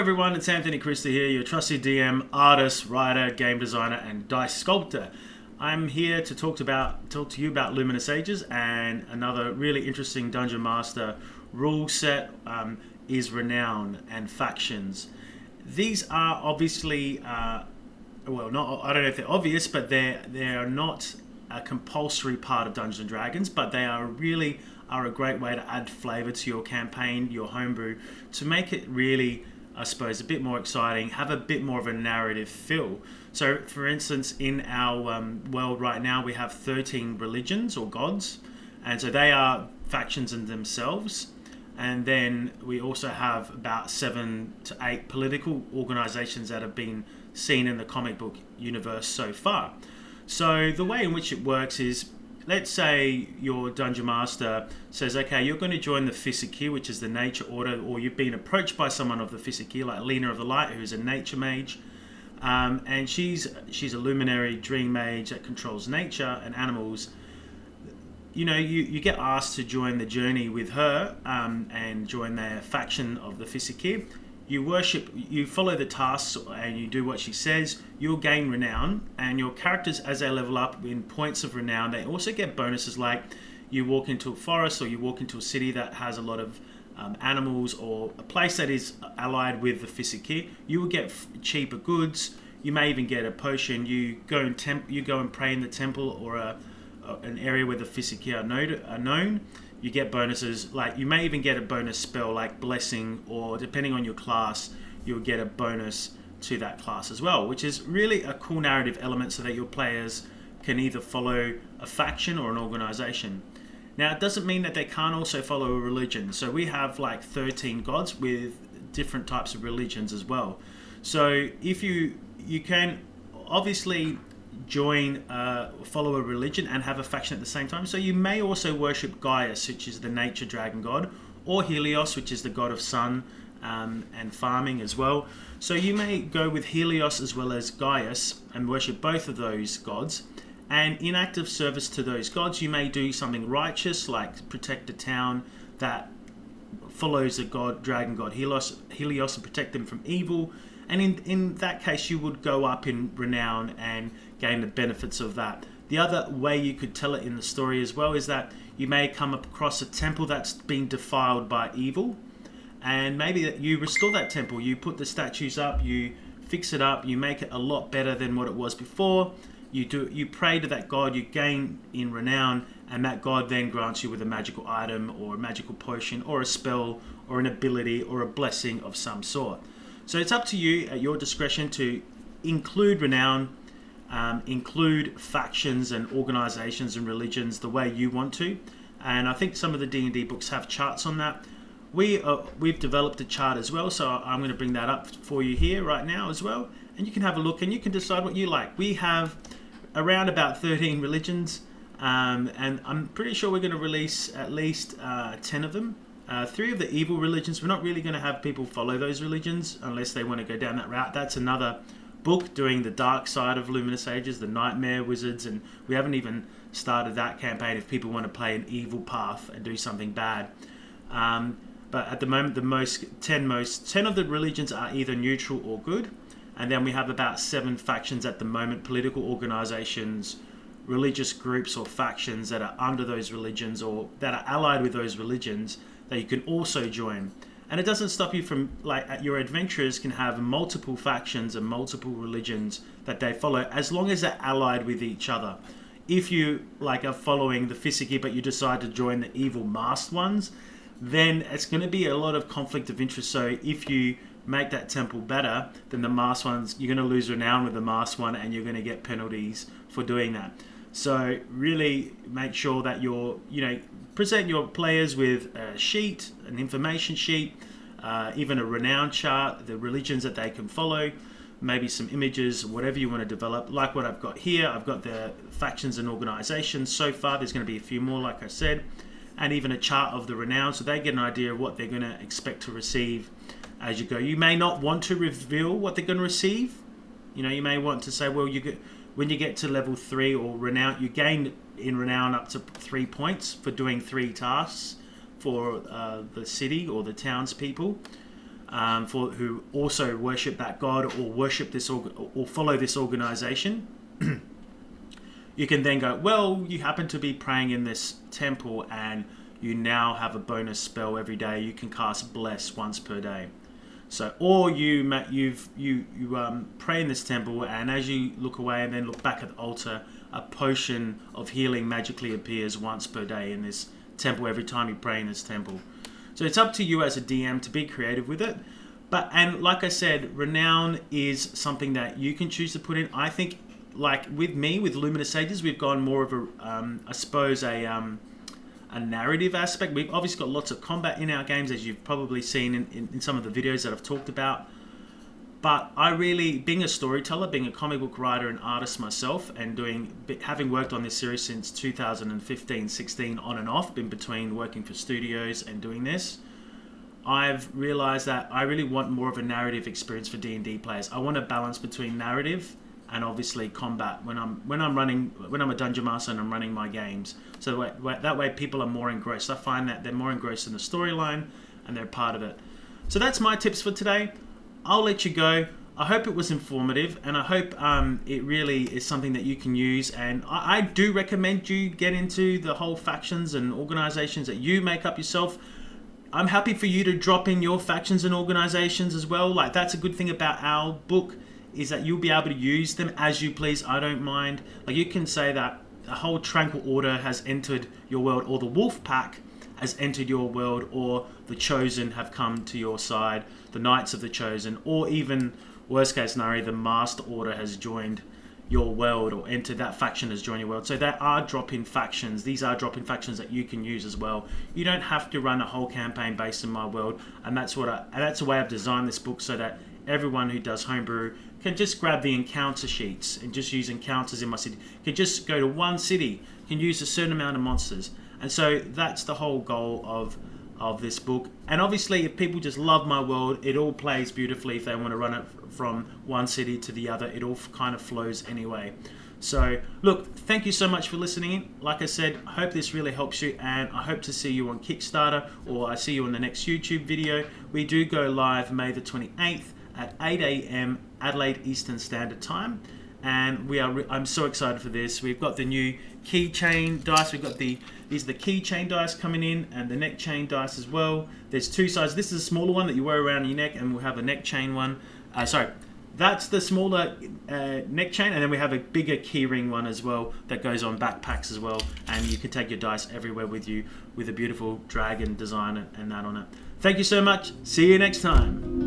everyone, it's Anthony Christie here, your trusted DM, artist, writer, game designer, and dice sculptor. I'm here to talk to you about Luminous Ages, and another really interesting Dungeon Master rule set is Renown and factions. These are obviously, I don't know if they're obvious, but they are not a compulsory part of Dungeons and Dragons, but they are a great way to add flavour to your campaign, your homebrew, to make it really, I suppose, a bit more exciting, have a bit more of a narrative feel. So, for instance, in our world right now, we have 13 religions or gods, and so they are factions in themselves. And then we also have about 7 to 8 political organisations that have been seen in the comic book universe so far. So the way in which it works is, let's say your Dungeon Master says, okay, you're going to join the Physici, which is the nature order, or you've been approached by someone of the Physici, like Lena of the Light, who's a nature mage. And she's a luminary dream mage that controls nature and animals. You know, you get asked to join the journey with her and join their faction of the Physici. You follow the tasks and you do what she says. You'll gain renown, and your characters, as they level up in points of renown, they also get bonuses like you walk into a forest or you walk into a city that has a lot of animals, or a place that is allied with the Physici. You will get cheaper goods. You may even get a potion. You go and pray in the temple or an area where the Physici are known. You get bonuses, like you may even get a bonus spell like Blessing, or depending on your class, you'll get a bonus to that class as well, which is really a cool narrative element so that your players can either follow a faction or an organization. Now, it doesn't mean that they can't also follow a religion. So we have like 13 gods with different types of religions as well. So if you can obviously follow a religion and have a faction at the same time. So you may also worship Gaius, which is the nature dragon god, or Helios, which is the god of sun and farming as well. So you may go with Helios as well as Gaius and worship both of those gods. And in active service to those gods, you may do something righteous, like protect a town that follows the dragon god Helios and protect them from evil. And in that case, you would go up in renown and gain the benefits of that. The other way you could tell it in the story as well is that you may come across a temple that's been defiled by evil, and maybe that you restore that temple. You put the statues up, you fix it up, you make it a lot better than what it was before. You pray to that god, you gain in renown, and that god then grants you with a magical item or a magical potion or a spell or an ability or a blessing of some sort. So it's up to you at your discretion to include renown, include factions and organizations and religions the way you want to. And I think some of the D&D books have charts on that. We've developed a chart as well, so I'm going to bring that up for you here right now as well. And you can have a look and you can decide what you like. We have around about 13 religions, and I'm pretty sure we're going to release at least 10 of them. 3 of the evil religions, we're not really going to have people follow those religions unless they want to go down that route. That's another book doing the dark side of Luminous Ages, the Nightmare Wizards, and we haven't even started that campaign if people want to play an evil path and do something bad. But at the moment, the 10 of the religions are either neutral or good, and then we have about 7 factions at the moment, political organizations, religious groups or factions that are under those religions or that are allied with those religions that you can also join. And it doesn't stop you from, like, your adventurers can have multiple factions and multiple religions that they follow, as long as they're allied with each other. If you are following the Physici but you decide to join the evil masked ones, then it's going to be a lot of conflict of interest. So if you make that temple better than the masked ones, you're going to lose renown with the masked one, and you're going to get penalties for doing that. So really make sure that present your players with a sheet, an information sheet, even a renown chart, the religions that they can follow, maybe some images, whatever you want to develop. Like what I've got here, I've got the factions and organizations. So far, there's going to be a few more, like I said, and even a chart of the renown, so they get an idea of what they're going to expect to receive as you go. You may not want to reveal what they're going to receive. You may want to say, well, when you get to level 3 or renown, you gain in renown up to 3 points for doing 3 tasks for the city or the townspeople. for who also worship that god or worship this or follow this organization. You can then go, well, you happen to be praying in this temple and you now have a bonus spell every day. You can cast Bless once per day. So, or you pray in this temple, and as you look away and then look back at the altar, a potion of healing magically appears once per day in this temple every time you pray in this temple. So it's up to you as a DM to be creative with it. And like I said, Renown is something that you can choose to put in. I think, like with me, with Luminous Sages, we've gone more of a narrative aspect. We've obviously got lots of combat in our games, as you've probably seen in some of the videos that I've talked about. But I really, being a storyteller, being a comic book writer and artist myself, and having worked on this series since 2015-16 on and off, in between working for studios and doing this, I've realized that I really want more of a narrative experience for D&D players. I want a balance between narrative and obviously combat when I'm a dungeon master and I'm running my games. So that way people are more engrossed. I find that they're more engrossed in the storyline and they're part of it. So that's my tips for today. I'll let you go. I hope it was informative, and I hope it really is something that you can use. And I do recommend you get into the whole factions and organizations that you make up yourself. I'm happy for you to drop in your factions and organizations as well. Like, that's a good thing about our book, is that you'll be able to use them as you please. I don't mind. Like, you can say that the whole Tranquil Order has entered your world, or the Wolf Pack has entered your world, or the Chosen have come to your side, the Knights of the Chosen, or even, worst case scenario, the Master Order has joined your world, or entered that faction has joined your world. So there are drop-in factions. These are drop-in factions that you can use as well. You don't have to run a whole campaign based in my world, and that's the way I've designed this book, so that everyone who does homebrew can just grab the encounter sheets and just use encounters in my city. Can just go to one city, can use a certain amount of monsters. And so that's the whole goal of this book. And obviously, if people just love my world, it all plays beautifully. If they want to run it from one city to the other, it all kind of flows anyway. So look, thank you so much for listening in. Like I said, I hope this really helps you, and I hope to see you on Kickstarter, or I see you on the next YouTube video. We do go live May the 28th at 8 a.m. Adelaide Eastern Standard Time, and I'm so excited for this. We've got the new keychain dice. These are the keychain dice coming in, and the neck chain dice as well. There's two sizes. This is a smaller one that you wear around your neck, and we'll have a neck chain one. That's the smaller neck chain, and then we have a bigger keyring one as well that goes on backpacks as well, and you can take your dice everywhere with you, with a beautiful dragon design and that on it. Thank you so much. See you next time.